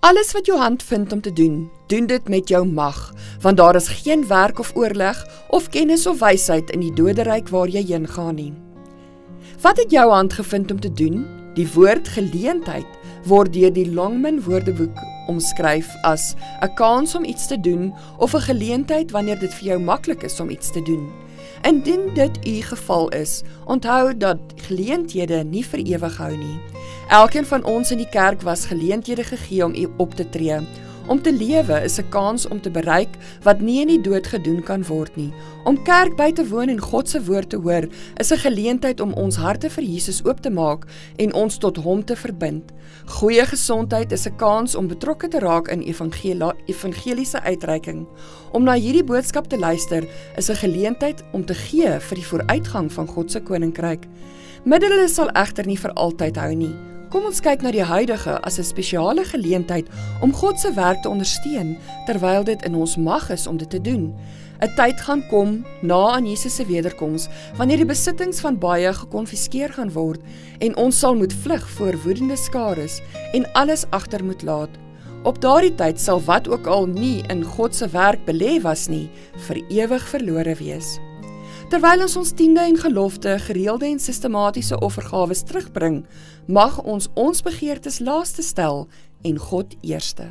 Alles wat jou hand vind om te doen, doen dit met jou mag, want daar is geen werk of oorleg of kennis of wysheid in die doderyk waar jy heen gaan nie. Wat het jou hand gevind om te doen? Die woord geleentheid word deur die Longman Woordeboek omskryf as 'n kans om iets te doen of 'n geleentheid wanneer dit vir jou maklik is om iets te doen. Indien dit u geval is, onthou dat geleenthede nie vir ewig hou nie. Elkeen van ons in die kerk was geleenthede gegee om op te tree. Om te lewe is 'n kans om te bereik wat nie in die dood gedoen kan word nie. Om kerk by te woon en God se woord te hoor, is 'n geleentheid om ons harte vir Jesus oop te maak en ons tot hom te verbind. Goeie gesondheid is 'n kans om betrokke te raak in evangeliese uitreiking. Om na hierdie boodskap te luister, is 'n geleentheid om te gee vir die vooruitgang van God se koninkryk. Middele sal egter nie vir altyd hou nie. Kom ons kyk na die huidige as 'n spesiale geleentheid om God se werk te ondersteun, terwyl dit in ons mag is om dit te doen. 'n Tyd gaan kom, na aan Jesus se wederkoms, wanneer die besittings van baie gekonfiskeer gaan word, en ons sal moet vlug voor woedende skares, en alles agter moet laat. Op daardie tyd sal wat ook al nie in God se werk belê was nie, vir ewig verlore wees. Terwyl ons tiende en gelofte, gereelde en sistematiese offergawes terugbring, mag ons begeertes laaste stel en God eerste.